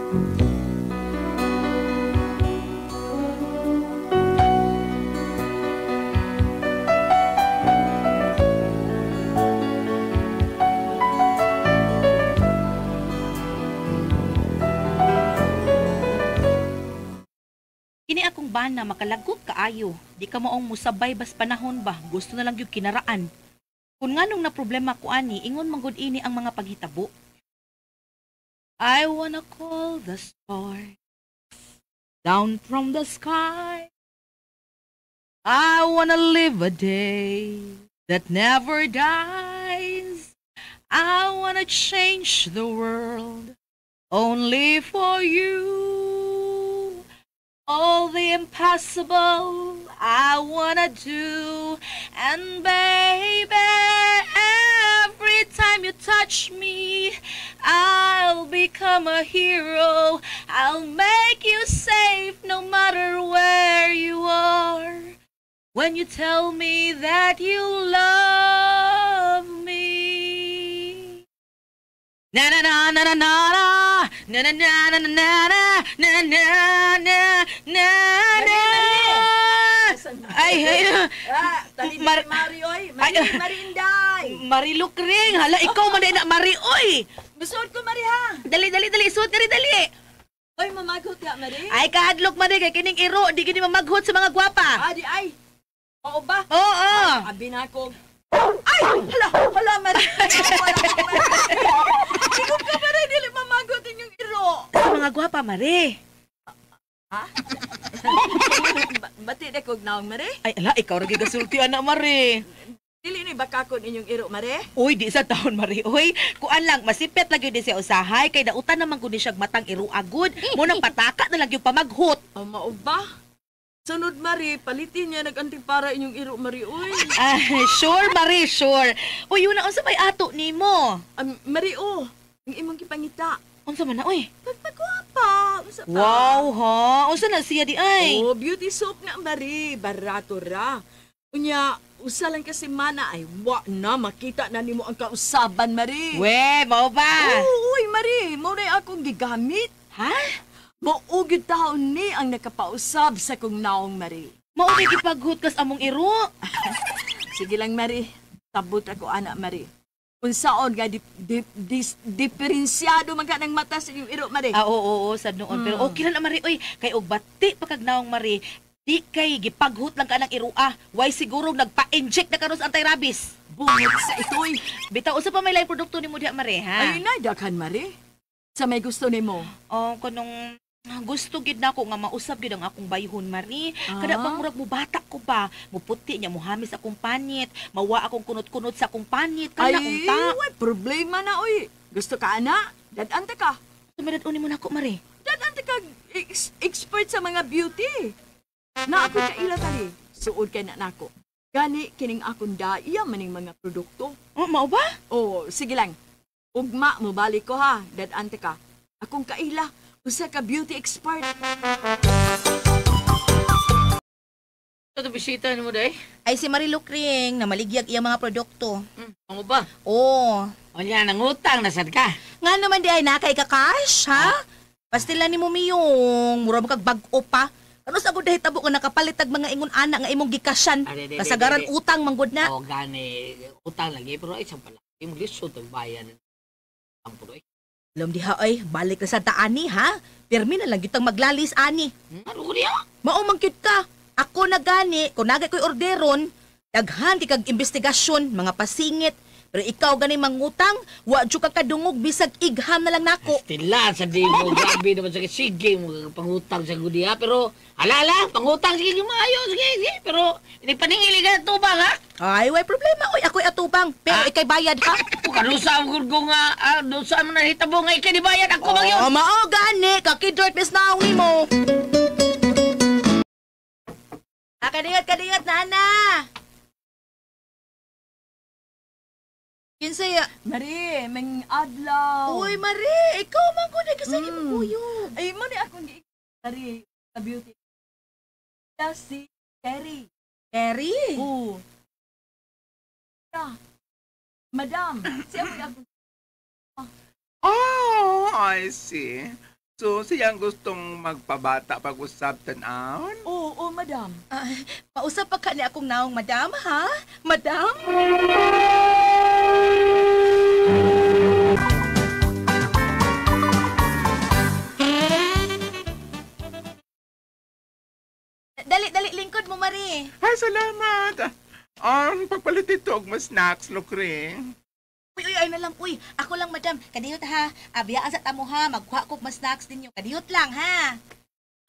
Kini akong bana makalagot kaayo. Di ka maong musabay bas panahon ba? Gusto na lang yung kinaraan. Kung nganong na problema ko ani, ingon manggod ini ang mga paghitabo. I wanna call the stars down from the sky. I wanna live a day that never dies. I wanna change the world only for you. All the impossible I wanna do. And baby, every time you touch me, I'll become a hero. I'll make you safe no matter where you are. When you tell me that you love me. Na na na na na na na na na na na na na na na na na. Ay, Tali Mari, oy. Marinday. Marilukring. Hala, ikaw man na Mari, oy. Basuot ko, Mari, ha? Dali, suot dali, dali. Oy, mamaghot ka, Mari. Ay, kahadlok Mari, kay kining iro, di gini mamaghot sa mga gwapa. Di ay. Oo ba? Oo. Abi na ako. Ay! Hala, Mari. Ikaw ka, Mari, dili mamaghot inyong iro. Sa mga gwapa, Mari. Ha? Bati na kog naong, Mari? Ay, ala, ikaw rin gasulti, anak, Mari. Dili ni bakakon inyong iro, Mari? Uy, di sa taon, Mari. Uy, kuan lang, masipet lang yun din siya usahay, kay nautan naman ko din siya matang iro agud. Munang pataka na lang yung pamaghot. Mao ba? Sunod, Mari, palitin niya nag-anting para inyong iro, Mari, uy. Ah, sure, Mari, sure. Uy, yun na, unsa may ato ni mo? Mari, ang imong kipangita. Unsa man na, uy? Pagpagwapa. Unsa pa? Wow, ha? Unsa na siya di ay? Oh, beauty soap na, Mari. Barato ra. Unya, usa lang kasi mana ay wa na makita na nimo ang kausaban, Mari. We, mao ba? Uy, Mari, mo na akong gigamit. Ha? Maugid taon ni ang nakapausab sa kong naong, Mari. Mao kay gipaghut kas among iro. Sige lang, Mari. Tabot ako, anak, Mari. Unsaon nga diferensyado man ka ng mata sa iyong iro, Mari. Oo, sad noon. Pero okay lang na, Mari. Uy, kay og bati pagkagnaong, Mari. Di kay gipaghut lang ka ng iroa. Why siguro nagpa-inject na karon sa anti-rabies. Bungot sa itoy. Bitaw, usa pa may lain produkto nimo diha, Mari, ha? Ay, daghan, Mari. Sa may gusto nimo. Oh, kanong gusto gid nako nga mausab gid ang akong bayhon, Mari. Kada bang murag mo bata ko pa, muputi niya muhamis akong panit, mawa akong kunot-kunot sa akong panit, kana akong ta. Ay, problema na, oy. Gusto ka, ana? Dadante ka. Sumiraduni mo nako, Mari. Dadante ka expert sa mga beauty. Na ako kaila tali. Suod kay na nako. Gani kining akong daiya maning mga produkto. Oh, mao ba? Oh, sige lang. Ugma mo balik ko ha. Dadante ka. Akong kaila. Usa ka beauty expert. Ito bisita mo day? Ay si Marilukring na maligyag iyang mga produkto. Ano ba? Oo. O yan, nangutang, nasad ka? Nga naman di ay nakay ka cash, ha? Pastilan ni mo miyong mura mo kag bag-o pa. Ano sa gud hitabo ko nakapalitag mga ingon anak nga imong gikasyan. Kasagaran utang manggod na. O gani, utang lagi, pero ay isang pala. Yung lisod ang bayan. Ang puloy. Alam diha ay, balik na sa taani ha. Pirmi na lang kitang maglalis ani. Ano ko niya? Maumangkit ka. Ako na gani, kung nagay ko'y orderon, daghan di kag investigasyon, mga pasingit. Pero ikaw gani mangutang, wa jud ka kadungog bisag igham na lang nako. Stila, sa di mo, grabe naman sa sige mo pangutang sa gudiya, pero alala, pangutang sige maayo, sige, pero hindi paningili ka na tubang ha? Ay, way problema. Uy, ako'y atubang. Pero ikay bayad ha. Kanusa ang gurgo nga, doon mo na hitabo nga ikay di bayad, ako bang yun? Oh, mao gani, kakidort mis naong mo. Kadingat, nana. Kinsaya. Mari, may adlaw. Uy, Mari, ikaw man ko na kasi mo kuyog. Ay, mari akong Mari, sa beauty. Si Terry. Terry? Oo. Madam, siya mo ako. Oh, I see. So, siyang gustong magpabata pag-usab tanawon? Oo, madam. Pausap pa ka ni akong naong, madam, ha? Madam? Dali, lingkod mo, Marie. Ay, salamat. Ang pagpalit ito og mas snacks, Lokring. Uy, ay na lang, uy. Ako lang, madam. Kadiyot, ha? Abiyaan sa tamo, ha? Magkuha ko mas snacks ninyo. Kadiyot lang, ha?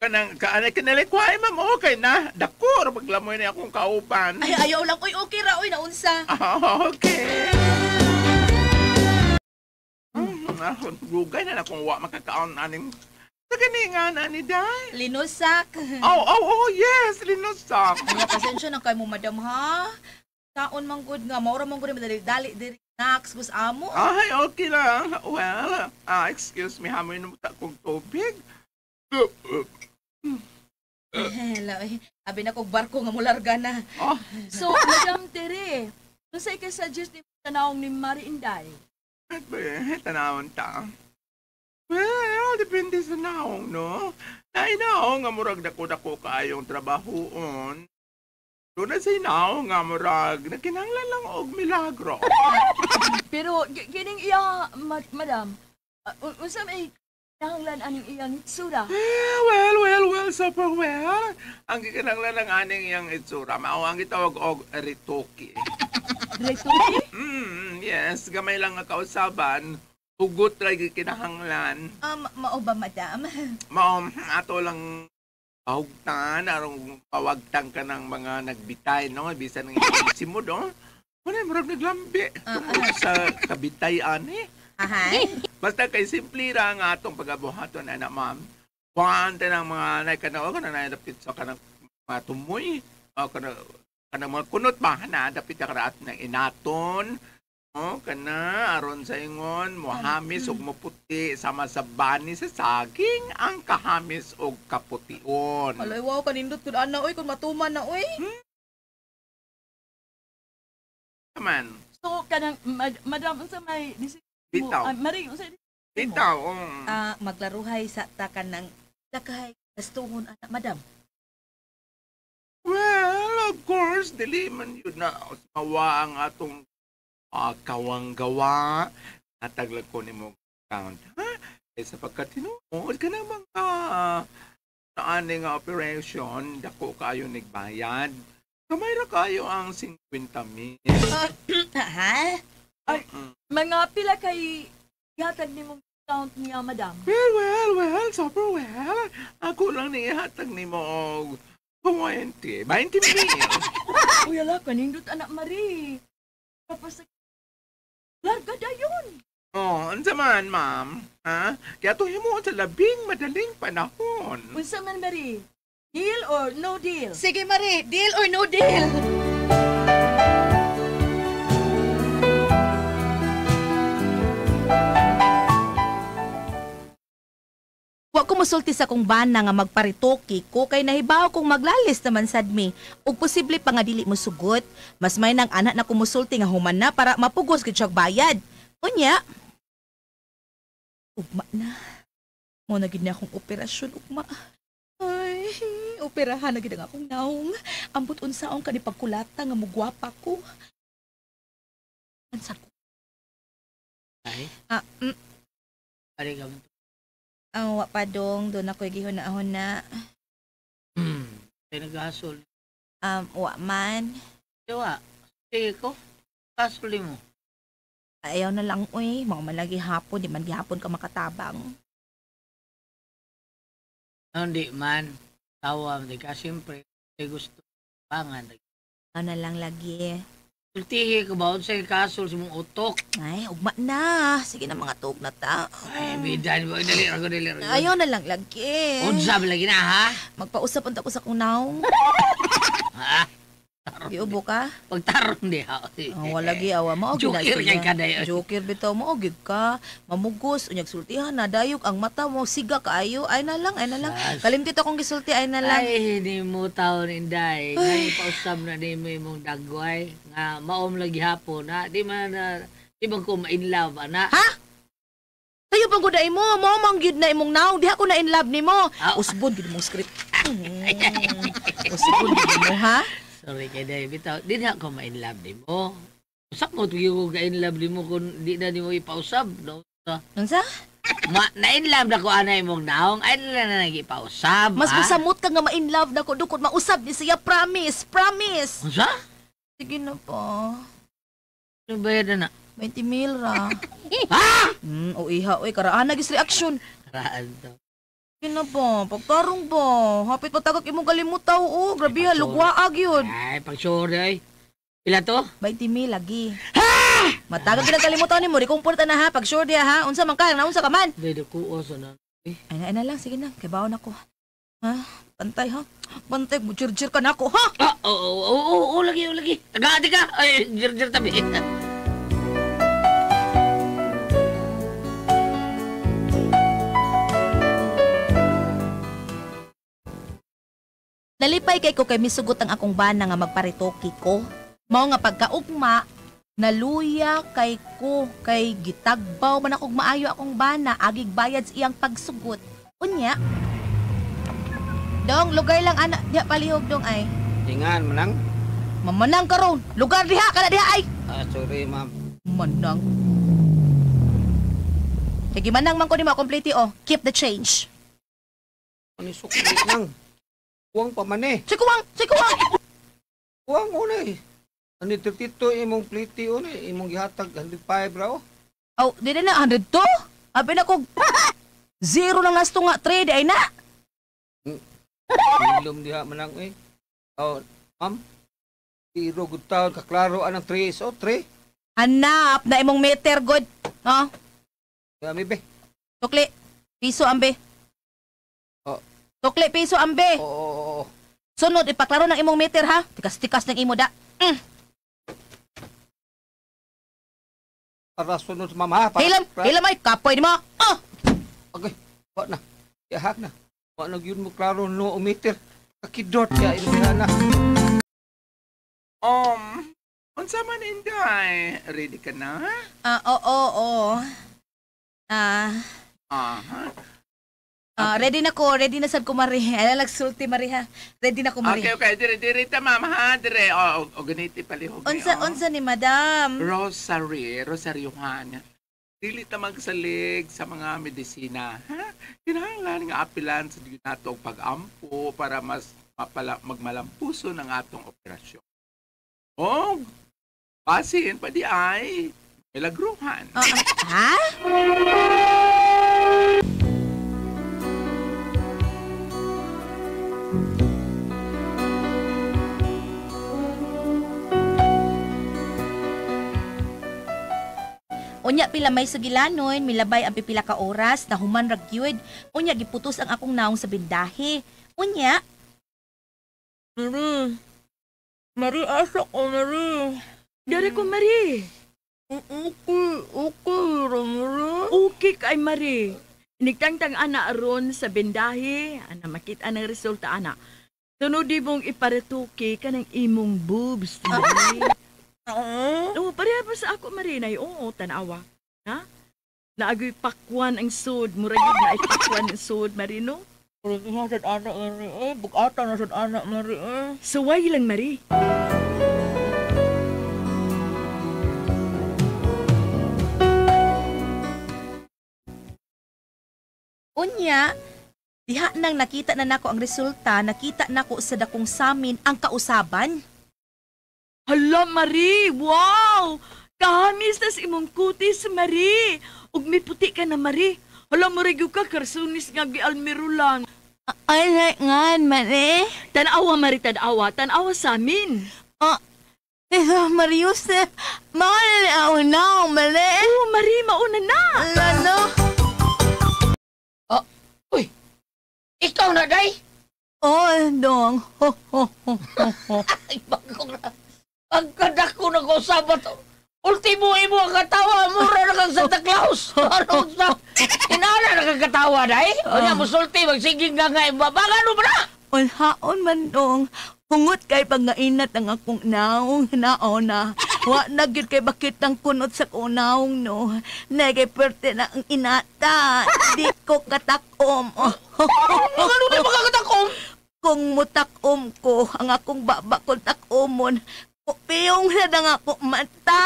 Kaanay kinalikway, ma'am. Okay na. Dako, paglamoy na akong kauban. Ay, ayaw lang. Uy, okay ra. Uy, naunsa. Okay. Rugay na akong wa makakaon aning sa ganinga na ni Day. Linusak. Oh, yes, linusak. Ay, pasensya na kay mo, madam, ha? Taon man good nga. Maura man good. Dali, diri. Snacks, bus amo. Ay, okay lang. Well, excuse me, hamoy na mo kong tubig. Hello, abi na kong barko nga mularga na. Oh, So, Madam Tere, nasay ka suggest ni tanawang ni Marie Inday? tanawon ta. Well, depende sa naong, no? Nainaong nga murag dako-dako kaayong trabahoon. Doon na sa inaong nga murag, nakinanglan lang og milagro. Pero, kining iya, madam, unsa may nahanglan aning iyang itsura? Well, super well. Ang gikinanglan ng aning iyang itsura, mao ang gitawag og ritoki. Retoki? Yes, gamay lang nga kausaban, hugot ra gikinahanglan. Mao ba, madam? Mao, ato lang pahugtan, arong pawagtang ka ng mga nagbitay, no? Bisan ng inisip mo, no? Wala, marag naglambi. Tungkol sa kabitayan, eh. Ahay? Basta kay simple ra nga atong pagabuhaton na ma'am. Kuwante ng mga naikanaw ka na naidapit sa kanang mga tumoy. O kanang mga kunot ba na dapit ka raat ng inaton. O kana aron sa ingon mohamis og maputi sama sa bani sa saging ang kahamis og kapution. Alay, wow, kanindot ko na, uy, kung matuman na, uy. Naman, So, kanang, madam, unsa may bitaw. Marie, unsa Bitaw. Maglaruhay sa takan ng lakay, gastuhon, anak, madam. Well, of course, dili man yun na mawa ang atong kawang gawa at taglag ko ni mo account. Ha? Eh, sapagkat tinuod ka na mga naani nga operation, dako kayo nagbayad. Kamay ra kayo ang 50,000. Ha? Mga pila kay yatag ni mong account niya, madam? Well, super well. Ako lang ni ihatag ni mo og 20,000. Uy, ala, kanindot, anak Marie. Tapos, larga dayon. Oh, unsa man, ma'am? Ha? Kaya tuhin mo sa labing madaling panahon. Unsa man, Marie? Deal or no deal? Sige, Marie, deal or no deal? Wa ko musulti sa kong bana nga magparitoki ko kay nahibaw kong maglalis naman sad mi. Ug posible pa nga dili mo sugot. Mas may nang anak na kumusulti nga human na para mapugos gid siyang bayad. Unya. Ugma na. Mo na gid na akong operasyon, ugma. Ay, operahan na gid ang akong naong. Ambot unsaon ka ni pagkulata nga mugwapa ko. Ansa ko? Ay, ari ka mo. Ang wa pa dong, doon ako gihunahon na. Kaya nag-hasol. Wa man. Diwa, sige ko. Kasuli mo. Ayaw na lang, uy. Mga malagi hapon, di man gihapon ka makatabang. Hindi man. Tawa, di ka siyempre. Kaya gusto. Pangan. Ayaw na lang lagi. Sultihi ko ba? Sa kasol sa mong utok. Ay, ugma na. Sige na mga tuog na ta. Ay, bidan mo. Dali, rago. Ayaw na lang lagi. Unsa ba lagi na, ha? Magpausap unta ko sa kong naong. Ha? Giubo ka? Pagtarong di, ha? Wala gi awa mo. Joker kay ka dayo. Joker bitaw mo. Ogig ka. Mamugos. Unyag sultihan na. Dayog ang mata mo. Siga kaayo. Ay na lang. Kalimtit akong gisulti. Ay na lang. Ay, hindi mo taon, Inday. Ngayon pausap na di mo imong dagway. Nga, maom lagi hapon, ha? Di man ko ma-in love, ana. Ha? Tayo pang guday mo manggid na imong naong, diha ko na in love nimo. Ah. Usbon gid mong script. Usbon gid mo ha? Sorry kay Day, bitaw. Di na ako ma-in love ni mo. Usak mo tuyo ka in love ni mo kung di na ni mo ipausab. No? Unsa? Na-in love na ko anay mong naong, ay na nag-ipausab. Mas ha? masamot ka nga ma-in love na ko dukot mausab ni siya, promise, promise. Unsa? Sige na po. Ano bayad na na? 20 mil ra. Ha? O iha, oy, karaan na gis reaction. Karaan to. Sige na po, pagtarong po. Hapit patagak imong kalimutaw, oh. Grabe ha, lugwaag yun. Ay, pag-sure ay. Pila to? 20 mil lagi. Matagak ka ng kalimutaw ni mo, di kumporta na ha, pag sure diya ha. Unsa man ka, naunsa ka man. Dede ko oso na. Ay na lang, sige na, kay baon ako. Ha? Bantay ha? Bantay, bujir-jir ka na ako ha? Ah, oo, lagi, lagi. Taga-ati ka. Ay, jir tabi. Nalipay kay ko kay misugot ang akong bana nga magparitoki ko. Mao nga pagkaugma, naluya kay ko kay gitagbaw man akong maayo akong bana agig bayad sa iyang pagsugot. Unya. Dong, lugay lang anak diha palihog dong ay. Tingan, manang. Mamanang karon. Lugar diha kana diha ay. Ah, sorry, ma'am. Manang. Sige manang man ko nimo complete oh. Keep the change. Ani sukli nang. Kuwang pa man eh. Sikuwang, sikuwang. Kuwang una eh. Ani 32 imong pliti una eh. Imong gihatag 105 raw. Oh, di na 100 to. Abi na ko. Zero lang nasto nga 3 di ay na. Ilom diha manang eh. Oh, ma'am. Zero good taon kaklaro anang 3 so 3. Hanap na imong meter god. Oh, Yami be. tukli. Piso ambe. Oh. Tukli piso ambe. Oo. Sunod ipaklaro ng imong meter ha. Tikas-tikas ng imo da. Para sunod sa mama ha. Hilam ay kapoy nimo. Oh. Okay. Wa na. Yahak na. Wa na gyud mo klaro no meter. Kakidot ya ilumina na. Unsa man Inday? Ready ka na? Oo. Ready na ko. Ready na sad ko mari. Ala sulti mari ha. Ready na ko mari. Okay, dire ta ma'am ha, dire. O ganiti palihog ni. Unsa ni madam? Rosaryohan. Dili ta magsalig sa mga medisina, ha? Kinahanglan nga apilan sa natong pag-ampo para mas magmalampuso ng atong operasyon. Oh, pasin pa di ay milagruhan. Ha? Unya pila may sugilanon, milabay ang pipila ka oras, nahuman ragyud. Unya giputos ang akong naong sa bindahe. Unya. Mari asa ko Mari. Dari ko, Mari. Okay kay Mari. Nigtangtang ana aron sa bindahe, ana makita ang resulta ana. Tunod di mong iparituki kanang imong boobs, Mari. Oo, pareha pa sa ako, Marinay. Oo, tanawa. Ha? Naagoy pakwan ang sud. Muragid na ipakwan ang sud, Marino. Nasad anak Mari bugata nasad anak Mari Suway lang, Mari. Unya, diha nang nakita na nako ang resulta, nakita nako sa dakong samin ang kausaban. Hala, Mari! Wow! Kahamis na sa imong kutis, Mari! Ug may puti ka na, Mari. Hala, marigyo ka, karsunis nga gialmiro lang. Ay, nga, Mari. Tanawa, Mari, tanawa. Tanawa sa amin. Ito, Marius, mauna na, Mari. Oo, Mari, mauna na. Ano? Uy, ikaw na, Day? Oh, dong. Ay, bagong na. Ang kadako na ko sabat. Ultimo imo ang katawa. Mura na kang Santa Claus. Ano sa? Inana na kang katawa, Day? O niya, musulti, magsiging nga nga. Bagano ba na? Unhaon man dong. Hungot kay pangainat ang akong naong naona. Wa na gyud kay bakit ng kunot sa kunaong no. Nagay perte na ang inata. Di ko katakom. Ano di makakatakom? Kung mutakom ko, ang akong baba kong takomon, piyong na nga ako mata.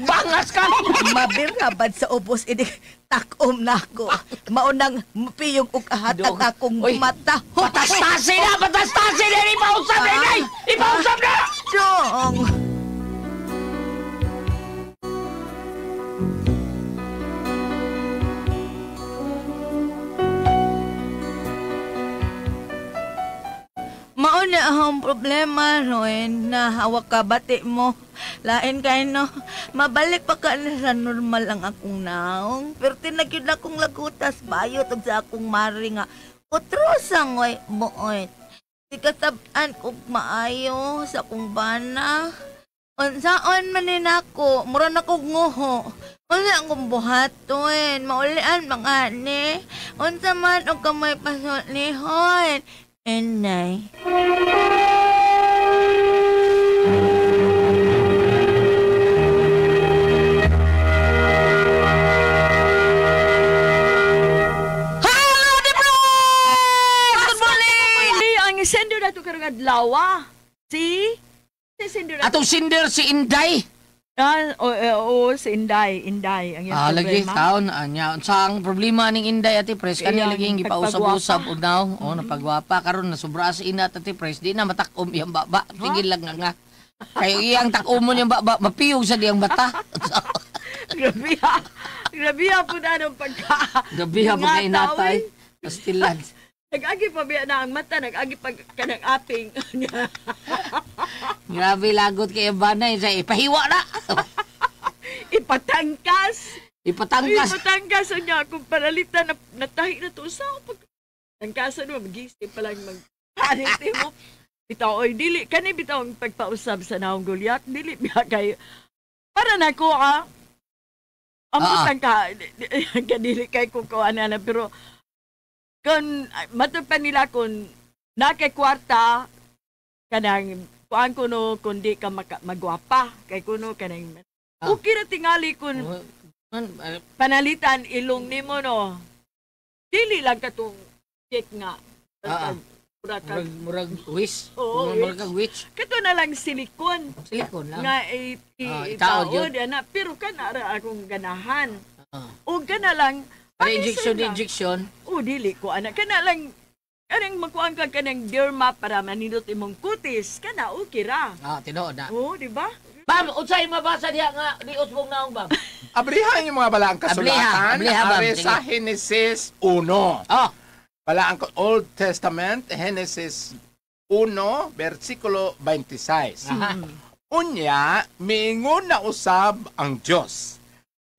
Bangas ka! Mabirabad sa ubos, ini takom na ako. Maunang piyong ug ahatag akong Uy, mata. Patastasin na! Patastasin na! Ipausap na! Inay! Ipausap na! Dong! Mauna ang problema, Roen, na hawak ka bati mo. Lain kayo, no? Mabalik pa ka na sa normal ang akong naong. Pero tinagyod akong lagutas, bayot og sa akong mari nga. Utrosang, oy, buoy. Di katabaan kong maayo sa akong bana. Unsaon manin ako, mura na kong nguho. Unsa akong buhaton, maulian mga ni. Unsa man og kamay pasulihon. Inay. Sender na ito karong adlaw. Si sender na Atong sinder si Inday. si Inday. Inday. Ang iyang Lagi, problema. taon. Sa ang problema ning Inday, Ate Pres, kanya Iyang lagi yung gipausap-usap. Unaw, napagwapa. Karon na sobra sa ina, Ate Pres. Di na matakom iyang baba. Tigil lang nga. Kayo iyang takomon yung baba. Mapiyog sa diyang bata. Grabe ha. Grabe ha po na nung pagka... Gabi ha, mga inatay. Pastilan. Nag-agi pa biya na ang mata, nag-agi pa kanang aping. Grabe lagot kay Banay. Ipahiwa na. Ipatangkas. Ipatangkas. Ipatangkas niya kung paralitan na natahi na to sa pag tangkasan mo magisip pa lang magpanit mo. Bitaw oy dili kani bitaw ang pagpausab sa naong Goliath dili biya kay para nako ang ka kadili kay ko ana na pero kung matupan nila kung nakay kwarta kanang kuan kuno kundi ka magwapa kay kuno kanang okay na tingali kun panalitan ilong nimo no dili lang katong check nga Murag wish. Oo, Murag wish. kato na lang silikon Silikon lang. nga itaod itaod yun. ana pero kanara akong ganahan Ah. o kana lang Para pag-isa lang. injection. O dili ko ana kana lang kanang magkuan ka kanang derma para manindot imong kutis kana okay ra. Tinuod na. O di ba? Bam, unsay mabasa diha nga di usbong naong bam. Ablihan yung mga balaang kasulatan. Abliha, Bam. Are sa Sige. Genesis 1. Balaang Old Testament, Genesis 1, versikulo 26. Unya, miingon na usab ang Diyos.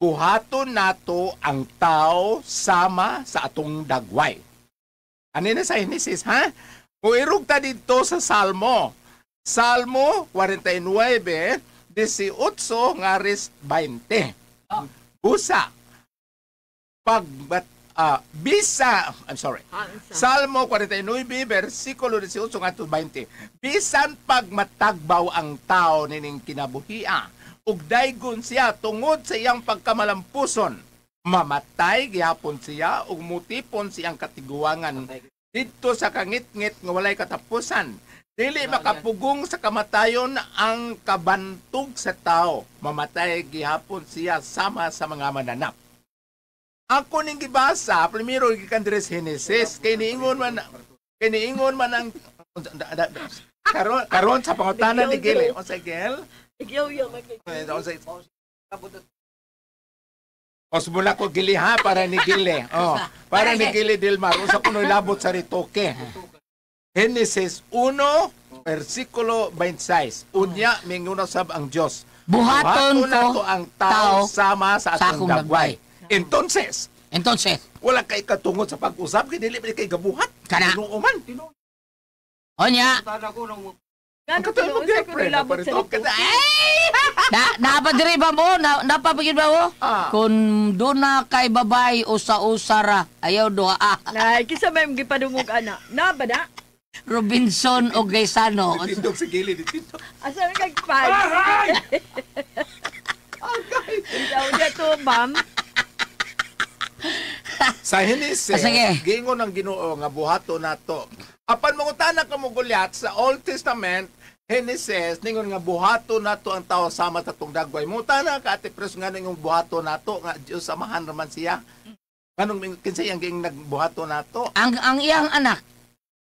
Buhaton nato ang tao sama sa atong dagway. Ano na sa Genesis, ha? Muirog ta dito sa Salmo. Salmo 49, 18, ngaris 20. Busa. Salmo 49, versikulo 18 ngadto 20. Bisan pag matagbaw ang tao nining kinabuhia, ug daygon siya tungod sa iyang pagkamalampuson, mamatay gyapon siya ug mutipon siyang katiguangan didto sa kangit-ngit nga walay katapusan. Dili makapugong sa kamatayon ang kabantog sa tao. Mamatay gihapon siya sama sa mga mananap. Ako ning gibasa, primero gikandres Genesis, kay niingon man ang karon sa pangutanan ni Gil. O sa Gil? Igyaw-yaw Osmula ko Gili ha, para ni Gili. Para ni Gili Dilmar. Usa ko labot sa ritoke. Genesis 1, versikulo 26. Unya, minguna sab ang Diyos. Buhaton nato ko ang tao sama sa atong akong dagway. Entonces, wala kay katungod sa pag-usap, kay dili kay gabuhat. Kana. Tinuuman. Onya, Ang katuloy mo girlfriend. napadiri ba mo? Napapagid ba mo? Kung doon na kay babay usa-usara, ayaw doa. Na kisa may gipadungog ana. Na ba na? Robinson o Gaisano. Tindog sa gilid, tindog. Asa na kag-five? Ikaw niya to, ma'am. Sa Hinise, Sige. gingon ng Ginoo nga buhato nato. Apan mangutana ka mo Gulyat sa Old Testament, Genesis, ningon nga buhato nato ang tao sama sa tong dagway. Mangutana ka ate pres nga ningong buhato nato nga Dios samahan raman siya. Kanong kinsay ang ging nagbuhato nato? Ang iyang anak.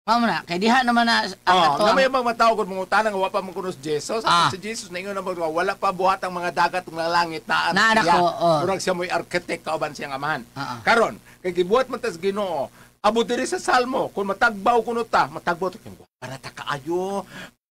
Mao na, kay diha naman na Oh, ato. nga may mga matao kung mangutana nga wa pa man kuno si Jesus. Ah. Si Jesus ningon na mga wala pa buhat ang mga dagat ng langit na Na anak siya. ko, oh. Murag siya mo'y architect kauban siyang amahan. Ah, ah. Karon, kay gibuhat man tas Ginoo, abo diri sa Salmo, kung matagbaw kuno ta, matagbaw ta para ta kaayo.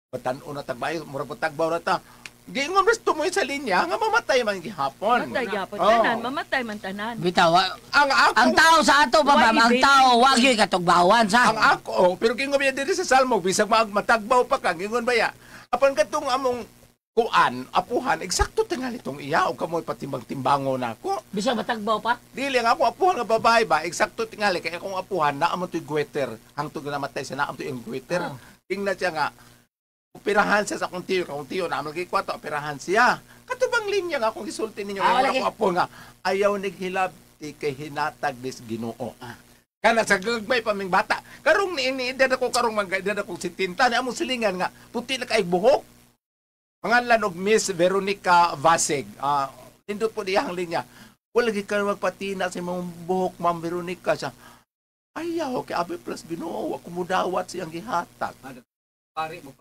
Batan-o na tagbayo, murag matagbaw na ta. Giingon resto mo sa linya nga mamatay man gihapon. Mamatay gyapon Oh. tanan, mamatay man tanan. Bitaw, Ang ang tao sa ato pa Wa ang ibig. tao wag gyud katugbawan sa. ang ako, pero gingon biya diri sa Salmo, bisag matagbaw pa ka, gingon baya. Apan katong among kuan, apuhan, eksakto tingali tong iya o kamoy patimbang-timbango nako. Bisag matagbaw pa. Dili nga ako apuhan nga babae ba, eksakto tingali kay akong apuhan na amo toy gweter, hangtod nga namatay siya na amo toy gweter. Oh. Tingnan siya nga operahan siya sa akong tiyo na amang gikwato operahan siya. Katubang linya nga akong gisulti ninyo Ah, nga lagi. ako apo nga ayaw nighilabti kay hinatag dis Ginoo. Kana sa gagmay pa ming bata. Karong ni edad ako karong edad ako 70 na among silingan nga puti na kay buhok. Pangalan og Miss Veronica Vasig. Nindot po diyang linya. Wala gi ka magpatina sa imong buhok, Ma'am Veronica siya. Ayaw kay abi plus Ginoo ako mudawat siyang gihatag. Pare mo.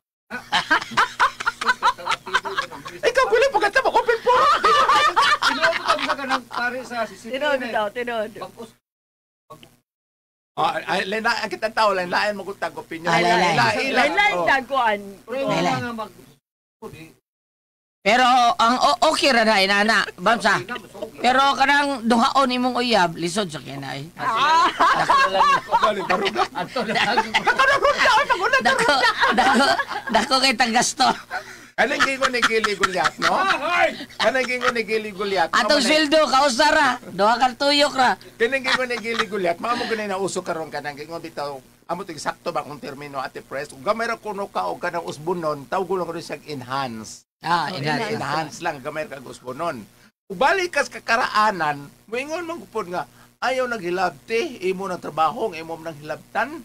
Ikaw kulit pagkata mo open po. Inuutom na ka ng pare sa sisipin. Tinod bitaw, tinod. Pag-us. Lain kita tao lain mo kutag opinion. Lain-lain. Lain-lain Oh. dagkuan. Pero Lain. wala nga mag... Pero ang okay ra na inana, bamsa. Pero kanang duhaon imong uyab lisod sa kinay. Ato na Dako dako dako kay tagasto. Kanang gingon ni Gili Gulyat, no? Kanang gingon ni Gili Gulyat. Atong sweldo kausara, duha ka tuyok ra. Kanang gingon ni Gili Gulyat, mamo ganay na uso karon kanang gingon bitaw. Amo tig sakto ba kung termino ate press. Ug gamay ra kuno ka og kanang usbonon, tawgo lang ro siya enhance. Enhance lang gamay ra kag usbonon. Ug balik kas kakaraanan, moingon man gupod nga ayaw naghilabti, imo ng trabaho, imo nang hilabtan.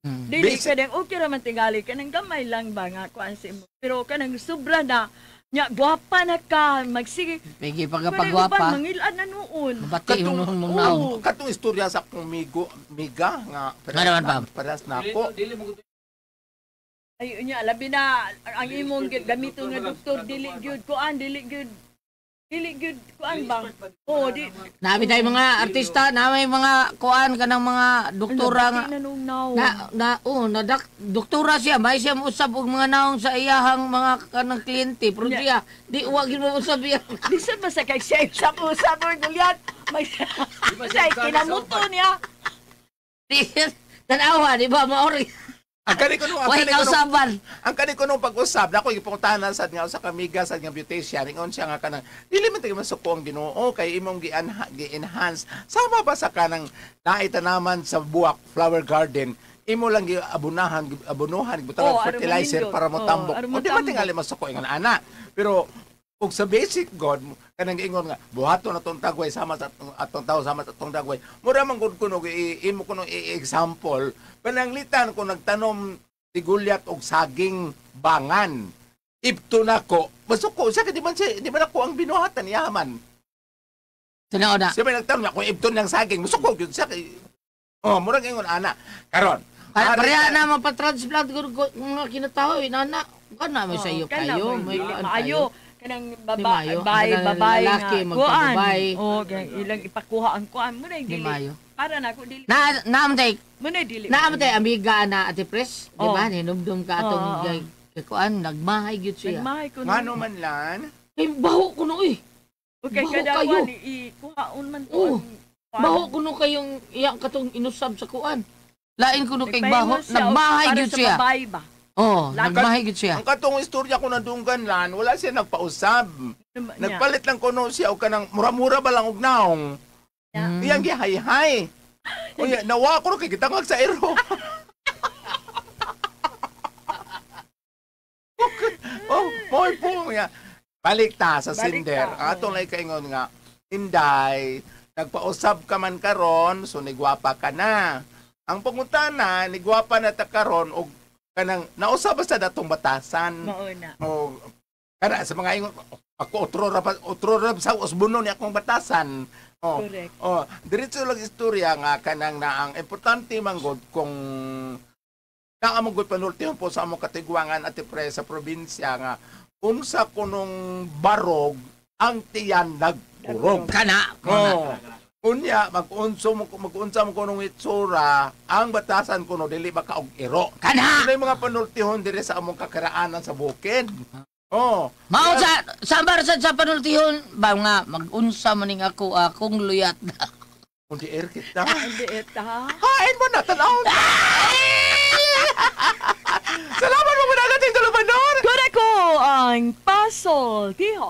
Dili Basic- ka okay ra man tingali kanang gamay lang ba nga kuan sa imo. Pero kanang sobra na nya gwapa na ka magsige. Pigi Kanang uban, pagapagwapa. mangilan na noon. Bati mo mong naong. Katong istorya sa akong miga nga Nga naman, Pam. paras na ako. Dili mo Ay unya labi na ang imong gamiton nga doktor dili gyud kuan dili gyud kuan ba? Oh, di Nabi tayo mga artista, na may mga kuan kanang mga doktora nga. na nung now. Doktora siya, may siya usab og mga naong sa iyahang mga kanang kliyente, pero siya di wa gyud mo usab iya. Bisan ba sa kay siya usap or gulyat? May sa kinamuto niya. Tanawa, di ba maori? Ang kani ko nung Way kausaban. ang kani ko nung pag-usab dako gipungtanan sad nga usa ka miga sad nga beautician ingon siya nga kanang dili man tayo masuko ang Ginoo kay imong gi-enhance sama ba sa kanang naitanaman sa buwak flower garden imo lang abunuhan butang Oh, fertilizer aron para mo manindot. tambok Aron o di man matambok. tingali masuko ang ana pero ug sa basic God kanang ingon nga buhaton na tong tagway sama sa atong tao sama sa tong dagway mura man gud kuno imo kuno example pananglitan ko nagtanom ti Gulyat og saging bangan ibto nako masuko siya kay di man ako ang binuhatan yaman Tanaw na. siya may nagtanom ako ibto ng saging masuko gyud siya kay murag ingon ana karon Pareha na mapatransplant ko mga kinatawo, inana. Kana may sayo kayo, may kuan maayo. kayo. Kanang Di Mayo. babae Kanang lalaki, nga magpababay. Oh, ilang ipakuha ang kuan mo na Di dili. Mayo. Para na ko dili. Naamtay, Mo na dili. naamtay amiga na Ate Pres, di ba? Oh. Ninumdum ka atong Oh, kuan, nagmahay gyud siya. Nagmahay ko ngano man lan Eh, baho ko no eh. Okay, Baho kada kayo. kuan ikuhaon man to. Oo. ang kuan. Baho ko no kayong iyang katong inusab sa kuan. Lain ko no kay Nagpahingon baho, siya, nagmahay para gyud sa siya. babae ba? Oh, Lahat- nagmahay gyud siya. ang katong istorya ko nadunggan lan wala siya nagpausab nagpalit lang kuno siya og kanang mura-mura ba lang og naong Mm. iyang gihay-hay. Unya, nawa ko kay kitangag sa ero. Oy po nga. Balik ta sa Balik Cinder. ta, Ang atong lay kaingon nga, Inday, nagpausab ka man karon, so nigwapa ka na. Ang pangutana, nigwapa na ta karon og kanang nausab ba sa datong batasan? Mauna. O kana sa mga ingon, ako otro ra sa usbunon ni akong batasan. Oh, Correct. oh, diretso lang istorya nga kanang na ang importante manggod kung naamong gud panultihon po sa among katigwangan at pre sa probinsya nga unsa kunong barog ang tiyan nagpurog. Kana. Oh. Unya mag-unsa mo kunong itsura ang batasan kuno dili ba ka og iro. Kana. Ano yung mga panultihon dire sa among kakaraanan sa bukid? Oh. Mao sa barsa sa panultihon ba nga mag-unsa man ning akong luyat na. Kundi erkit na. Hindi eta. Hain mo na tanaw. Salamat mo mga nagating tulupan doon. Kura ko ang puzzle. Tiho.